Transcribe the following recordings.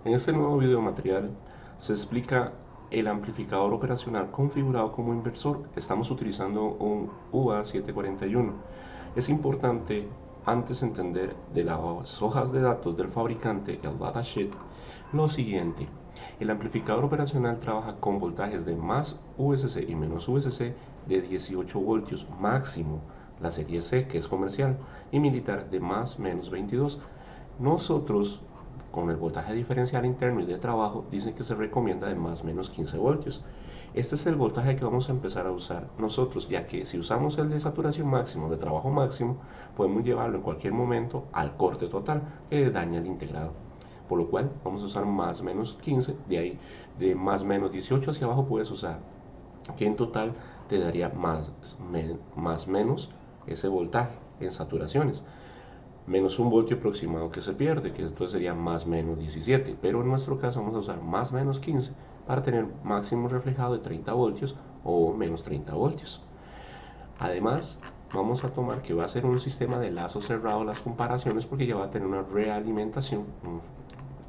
En este nuevo video material se explica el amplificador operacional configurado como inversor. Estamos utilizando un UA741. Es importante antes entender de las hojas de datos del fabricante, el datasheet, lo siguiente. El amplificador operacional trabaja con voltajes de más VCC y menos VCC de 18 voltios máximo, la serie C, que es comercial, y militar de más menos 22. Nosotros, con el voltaje diferencial interno y de trabajo, dicen que se recomienda de más menos 15 voltios. Este es el voltaje que vamos a empezar a usar nosotros, ya que si usamos el de saturación máximo, de trabajo máximo, podemos llevarlo en cualquier momento al corte total, que daña el integrado. Por lo cual vamos a usar más menos 15, de ahí de más menos 18 hacia abajo puedes usar, que en total te daría más menos ese voltaje en saturaciones menos un voltio aproximado que se pierde, que entonces sería más menos 17, pero en nuestro caso vamos a usar más menos 15 para tener máximo reflejado de 30 voltios o menos 30 voltios. Además, vamos a tomar que va a ser un sistema de lazo cerrado las comparaciones porque ya va a tener una realimentación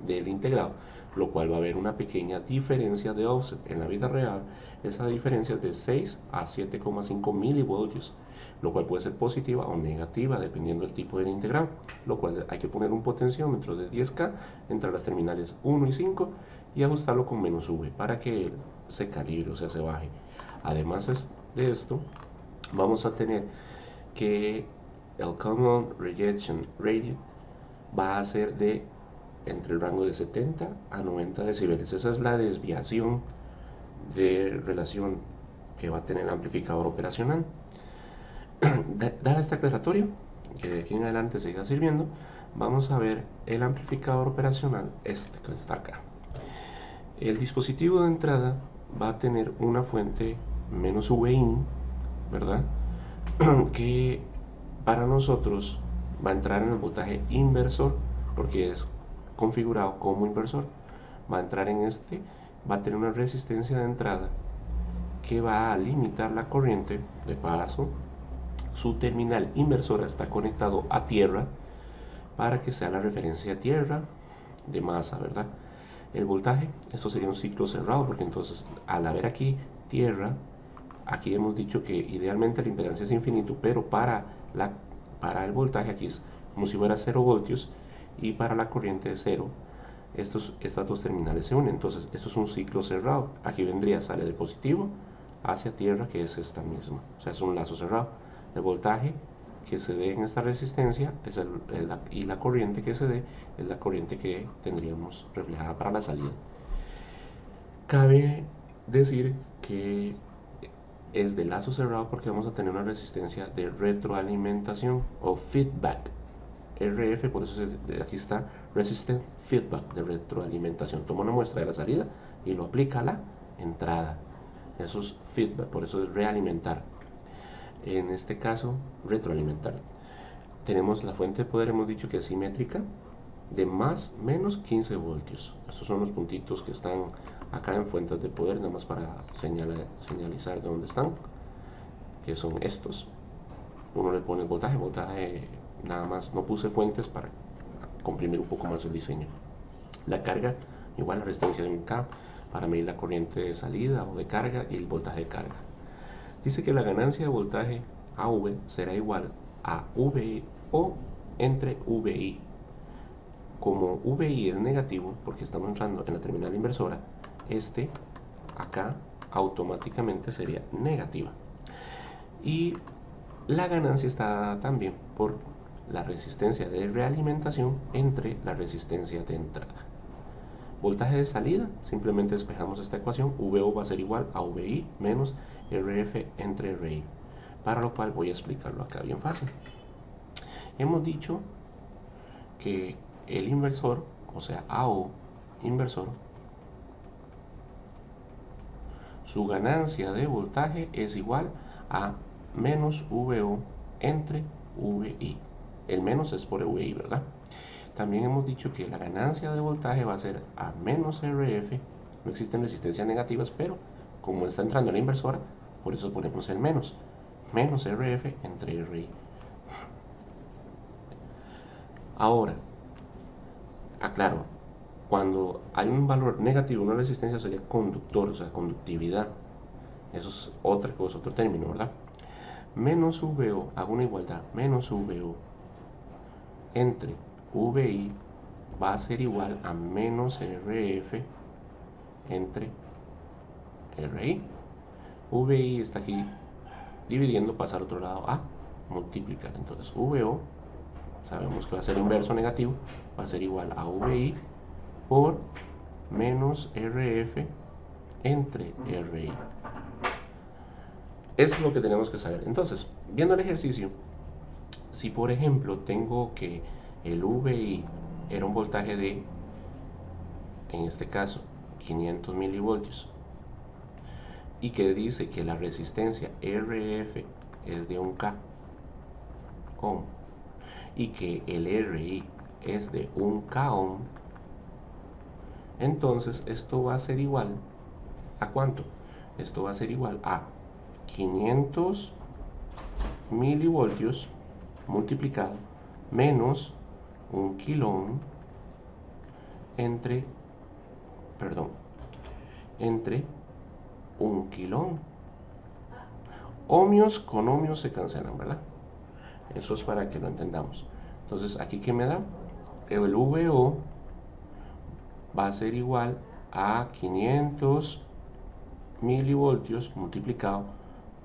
del integrado, lo cual va a haber una pequeña diferencia de offset. En la vida real, esa diferencia es de 6 a 7,5 milivoltios, lo cual puede ser positiva o negativa dependiendo del tipo del integrado, lo cual hay que poner un potenciómetro de 10K entre las terminales 1 y 5 y ajustarlo con menos V para que se calibre, o sea, se baje. Además de esto, vamos a tener que el Common Rejection Rate va a ser de entre el rango de 70 a 90 decibeles. Esa es la desviación de relación que va a tener el amplificador operacional. Dada esta aclaratoria, que de aquí en adelante siga sirviendo, vamos a ver el amplificador operacional, este que está acá. El dispositivo de entrada va a tener una fuente menos VIN, ¿verdad? Que para nosotros va a entrar en el voltaje inversor porque es configurado como inversor. Va a entrar en este, va a tener una resistencia de entrada que va a limitar la corriente de paso. Su terminal inversora está conectado a tierra para que sea la referencia a tierra de masa, ¿verdad? El voltaje, esto sería un ciclo cerrado porque entonces al haber aquí tierra, aquí hemos dicho que idealmente la impedancia es infinito, pero para el voltaje aquí es como si fuera 0 voltios y para la corriente de 0 estas dos terminales se unen. Entonces esto es un ciclo cerrado. Aquí vendría, sale de positivo hacia tierra, que es esta misma, o sea, es un lazo cerrado. El voltaje que se dé en esta resistencia y la corriente que se dé es la corriente que tendríamos reflejada para la salida. Cabe decir que es de lazo cerrado porque vamos a tener una resistencia de retroalimentación o feedback. RF, por eso aquí está Resistant Feedback de retroalimentación. Toma una muestra de la salida y lo aplica a la entrada. Eso es feedback, por eso es realimentar. En este caso, retroalimentar. Tenemos la fuente de poder, hemos dicho que es simétrica, de más menos 15 voltios. Estos son los puntitos que están acá en fuentes de poder, nada más para señalizar de dónde están, que son estos. Uno le pone el voltaje nada más, no puse fuentes para comprimir un poco más el diseño. La carga, igual la resistencia de un K para medir la corriente de salida o de carga y el voltaje de carga. Dice que la ganancia de voltaje AV será igual a VI o entre VI. Como VI es negativo, porque estamos entrando en la terminal inversora, acá automáticamente sería negativa. Y la ganancia está también por la resistencia de realimentación entre la resistencia de entrada. Voltaje de salida, simplemente despejamos esta ecuación, VO va a ser igual a VI menos RF entre RI, para lo cual voy a explicarlo acá bien fácil. Hemos dicho que el inversor, o sea AO inversor, su ganancia de voltaje es igual a menos VO entre VI. El menos es por VI, ¿verdad? También hemos dicho que la ganancia de voltaje va a ser a menos RF. No existen resistencias negativas, pero como está entrando la inversora, por eso ponemos el menos. Menos RF entre RI. Ahora, aclaro, Cuando hay un valor negativo, una resistencia sería conductor, o sea, conductividad. Eso es otra cosa, otro término, ¿verdad? Menos VO, hago una igualdad, menos VO entre VI va a ser igual a menos RF entre RI. VI está aquí dividiendo, pasa al otro lado a multiplicar. Entonces VO, sabemos que va a ser inverso negativo, va a ser igual a VI por menos RF entre RI. Eso es lo que tenemos que saber. Entonces, viendo el ejercicio, si por ejemplo tengo que el VI era un voltaje de, en este caso, 500 milivoltios, y que dice que la resistencia RF es de 1K ohm y que el RI es de 1K ohm, entonces esto va a ser igual a ¿cuánto? Esto va a ser igual a 500 milivoltios multiplicado menos 1 kilo ohm entre 1 kilo ohm. Ohmios con ohmios se cancelan, ¿verdad? Eso es para que lo entendamos. Entonces, aquí que me da, el VO va a ser igual a 500 milivoltios multiplicado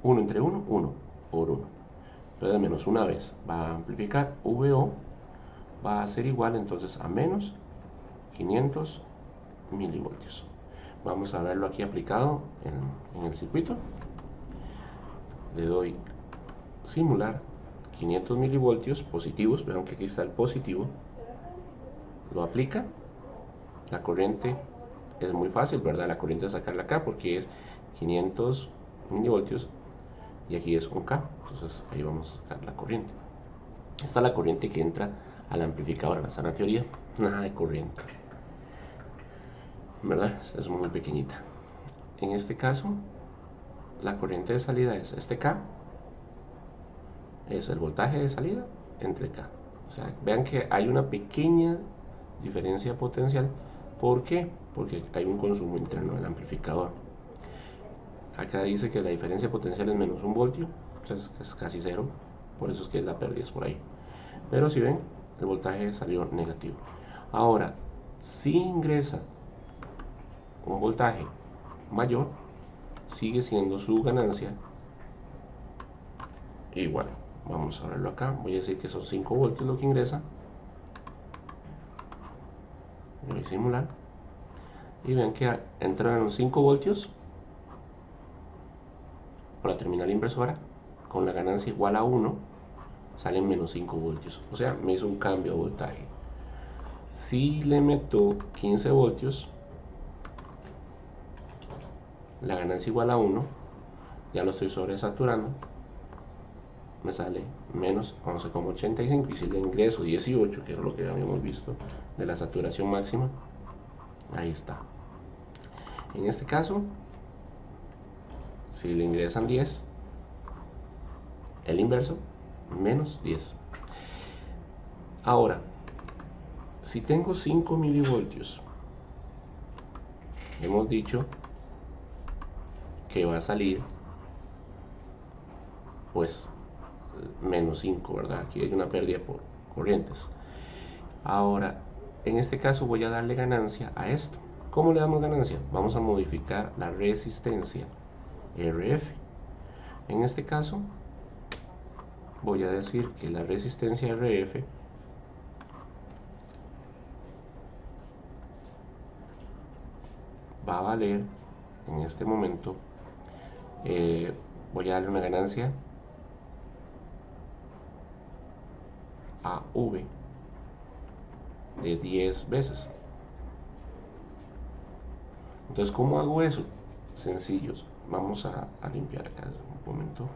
1 entre 1, 1 por 1. Entonces, menos una vez va a amplificar, VO va a ser igual entonces a menos 500 milivoltios. Vamos a verlo aquí aplicado en el circuito. Le doy simular 500 milivoltios positivos, vean que aquí está el positivo, lo aplica, la corriente es muy fácil, ¿verdad? La corriente es sacarla acá porque es 500 milivoltios y aquí es 1K, entonces ahí vamos a sacar la corriente. Esta es la corriente que entra al amplificador, en la sana teoría, nada de corriente, ¿verdad? Es muy pequeñita. En este caso, la corriente de salida es este K, es el voltaje de salida entre K. O sea, vean que hay una pequeña diferencia potencial. ¿Por qué? Porque hay un consumo interno del amplificador. Acá dice que la diferencia potencial es menos 1 voltio, o sea, es casi cero, por eso es que la pérdida es por ahí. Pero si ven, el voltaje salió negativo. Ahora, si ingresa un voltaje mayor, sigue siendo su ganancia igual. Vamos a verlo acá, voy a decir que son 5 voltios lo que ingresa. Voy a simular. Y ven que entraron 5 voltios por la terminal inversora, con la ganancia igual a 1, salen menos 5 voltios. O sea, me hizo un cambio de voltaje. Si le meto 15 voltios, la ganancia igual a 1, ya lo estoy sobresaturando, me sale menos 11,85, y si le ingreso 18, que era lo que habíamos visto de la saturación máxima, ahí está. En este caso, si le ingresan 10, el inverso, menos 10. Ahora, si tengo 5 milivoltios, hemos dicho que va a salir pues menos 5, ¿verdad? Aquí hay una pérdida por corrientes. Ahora, en este caso voy a darle ganancia a esto. ¿Cómo le damos ganancia? Vamos a modificar la resistencia RF. En este caso, voy a decir que la resistencia RF va a valer, en este momento, voy a darle una ganancia a V de 10 veces. Entonces, ¿cómo hago eso? Sencillos. Vamos a limpiar acá un momento.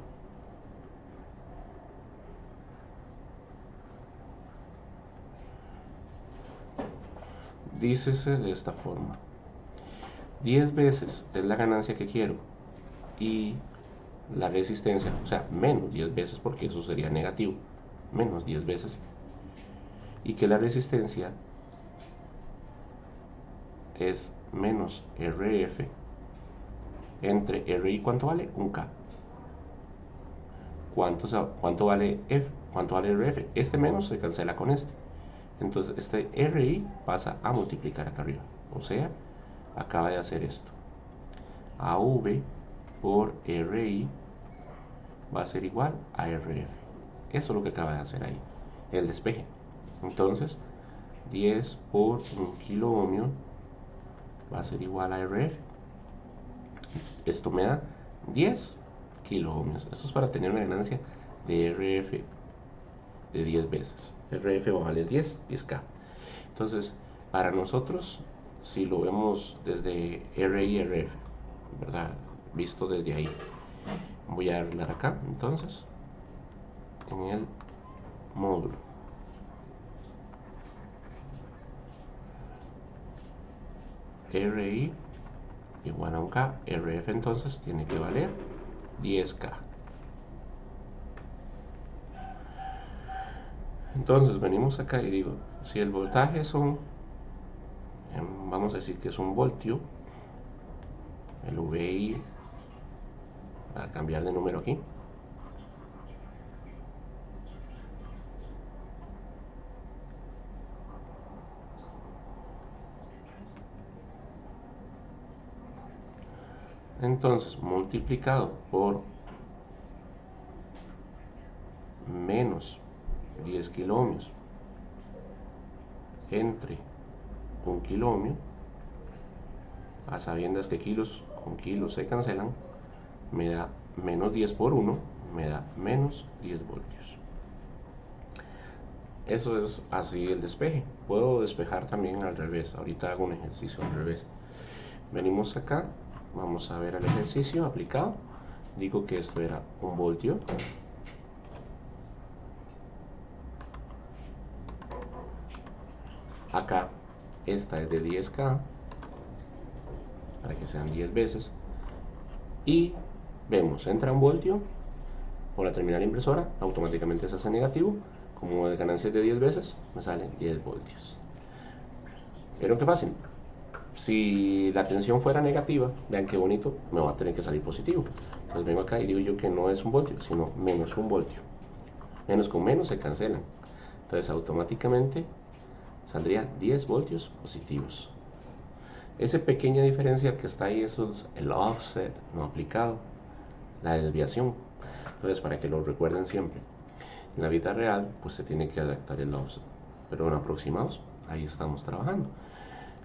Dícese de esta forma: 10 veces es la ganancia que quiero y la resistencia, o sea, menos 10 veces, porque eso sería negativo, menos 10 veces, y que la resistencia es menos RF entre RI, ¿cuánto vale? Un K. ¿Cuánto vale F? ¿Cuánto vale RF? Este menos se cancela con este. Entonces este RI pasa a multiplicar acá arriba. O sea, acaba de hacer esto. AV por RI va a ser igual a RF. Eso es lo que acaba de hacer ahí, el despeje. Entonces, 10 por 1 kilo ohmio va a ser igual a RF. Esto me da 10 kilo ohmios. Esto es para tener una ganancia de RF de 10 veces. RF va a valer 10K. Entonces, para nosotros, si lo vemos desde RI, RF, ¿verdad? Visto desde ahí. Voy a arreglar acá, entonces, en el módulo. RI igual a un K, RF entonces tiene que valer 10K. Entonces venimos acá y digo, si el voltaje son, vamos a decir que es un voltio, el VI, a cambiar de número aquí, entonces multiplicado por menos 10 kilo ohmios entre 1 kilo ohmio, a sabiendas que kilos con kilos se cancelan, me da menos 10 por 1, me da menos 10 voltios. Eso es así el despeje. Puedo despejar también al revés. Ahorita hago un ejercicio al revés. Venimos acá, vamos a ver el ejercicio aplicado. Digo que esto era 1 voltio. Acá, esta es de 10K, para que sean 10 veces. Y vemos, entra 1 voltio por la terminal impresora, automáticamente se hace negativo. Como de ganancias de 10 veces, me salen 10 voltios. ¿Vieron qué fácil? Si la tensión fuera negativa, vean qué bonito, me va a tener que salir positivo. Entonces vengo acá y digo yo que no es 1 voltio, sino menos 1 voltio. Menos con menos se cancelan. Entonces automáticamente saldría 10 voltios positivos. Esa pequeña diferencia que está ahí, eso es el offset no aplicado, la desviación. Entonces, para que lo recuerden siempre, en la vida real, pues se tiene que adaptar el offset. Pero en aproximados, ahí estamos trabajando.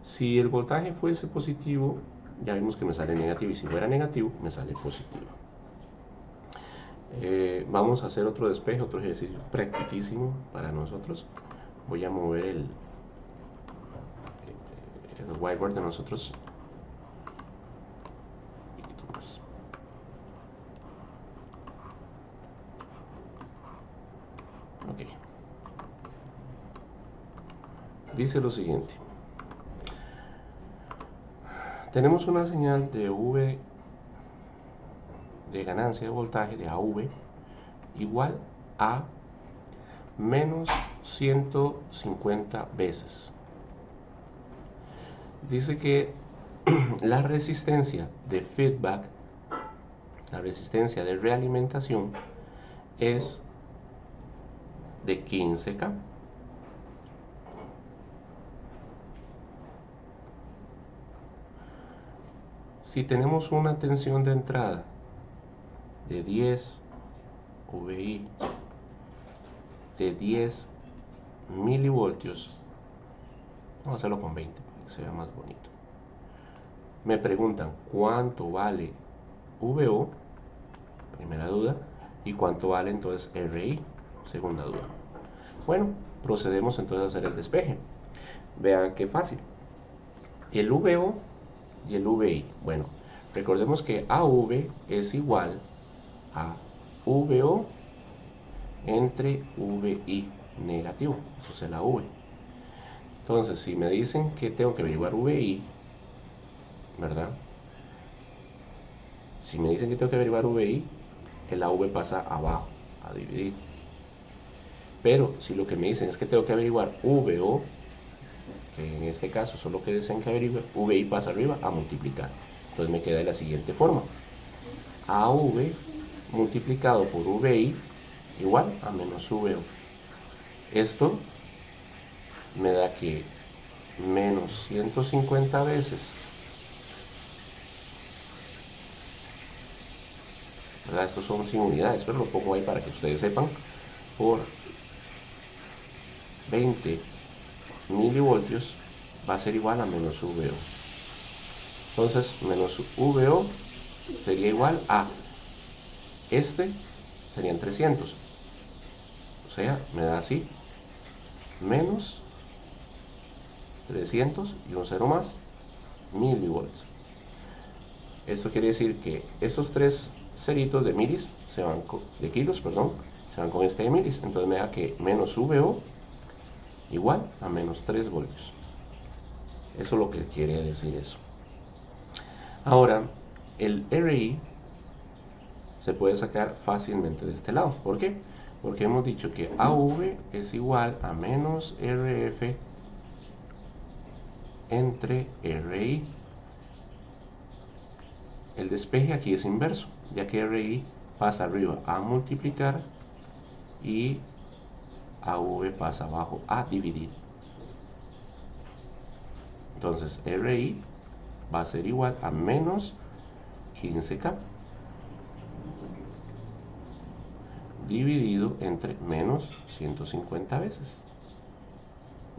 Si el voltaje fuese positivo, ya vimos que me sale negativo, y si fuera negativo, me sale positivo. Vamos a hacer otro despeje, otro ejercicio practicísimo para nosotros. Voy a mover el whiteboard de nosotros un poquito más. Ok. Dice lo siguiente. Tenemos una señal de V de ganancia de voltaje de AV igual a menos 150 veces. Dice que la resistencia de feedback, la resistencia de realimentación, es de 15K. Si tenemos una tensión de entrada de 10 VI de 10 milivoltios, vamos a hacerlo con 20 para que se vea más bonito. Me preguntan cuánto vale VO, primera duda, y cuánto vale entonces RI, segunda duda. Bueno, procedemos entonces a hacer el despeje. Vean qué fácil. El VO y el VI. Bueno, recordemos que AV es igual a VO entre VI negativo. Eso es la V. Entonces, si me dicen que tengo que averiguar VI, ¿verdad? Si me dicen que tengo que averiguar VI, el AV pasa abajo a dividir. Pero si lo que me dicen es que tengo que averiguar VO, que en este caso solo que desean que averigüe, VI pasa arriba a multiplicar. Entonces me queda de la siguiente forma: AV multiplicado por VI igual a menos VO. Esto me da que menos 150 veces, ¿verdad? Estos son sin unidades, pero lo pongo ahí para que ustedes sepan, por 20 milivoltios va a ser igual a menos VO. Entonces, menos VO sería igual a, este serían 300, o sea, me da así, menos 300 y un cero más, milivolts. Esto quiere decir que estos tres ceritos de milis se van de kilos, perdón, se van con este de milis. Entonces me da que menos VO igual a menos 3 voltios. Eso es lo que quiere decir eso. Ahora, el RI se puede sacar fácilmente de este lado. ¿Por qué? Porque hemos dicho que AV es igual a menos RF entre RI. El despeje aquí es inverso, ya que RI pasa arriba a multiplicar y AV pasa abajo a dividir. Entonces RI va a ser igual a menos 15K dividido entre menos 150 veces,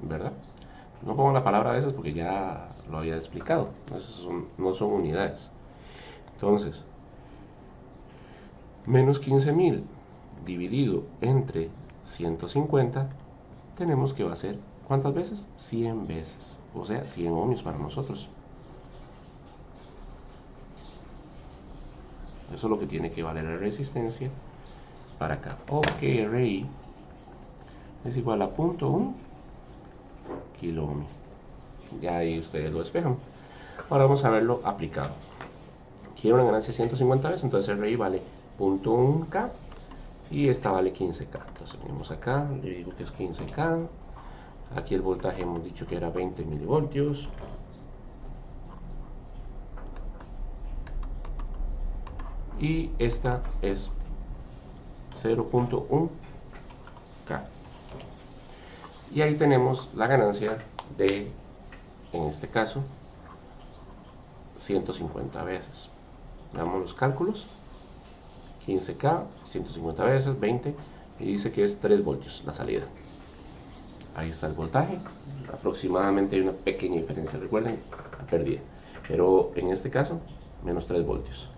¿verdad? No pongo la palabra veces porque ya lo había explicado, no son unidades. Entonces, menos 15.000 dividido entre 150, tenemos que va a ser, ¿cuántas veces? 100 veces, o sea, 100 ohmios para nosotros. Eso es lo que tiene que valer la resistencia para acá. Ok, RI es igual a 0.1 kilo ohm. Ya ahí ustedes lo despejan. Ahora vamos a verlo aplicado. Quiero una ganancia de 150 veces, entonces RI vale 0.1K y esta vale 15K. Entonces venimos acá, le digo que es 15K. Aquí el voltaje hemos dicho que era 20 milivoltios. Y esta es 0.1K. Y ahí tenemos la ganancia de, en este caso, 150 veces. Veamos los cálculos. 15K, 150 veces, 20, y dice que es 3 voltios la salida. Ahí está el voltaje. Aproximadamente hay una pequeña diferencia, recuerden, la pérdida. Pero en este caso, menos 3 voltios.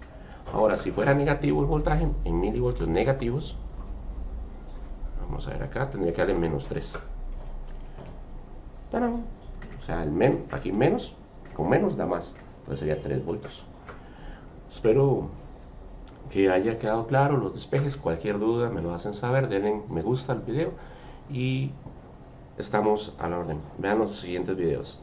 Ahora, si fuera negativo el voltaje, en milivoltios negativos, vamos a ver acá, tendría que darle menos 3. ¡Tarán! O sea, aquí menos, con menos da más, entonces sería 3 voltios. Espero que haya quedado claro los despejes. Cualquier duda me lo hacen saber, denle me gusta al video y estamos a la orden. Vean los siguientes videos.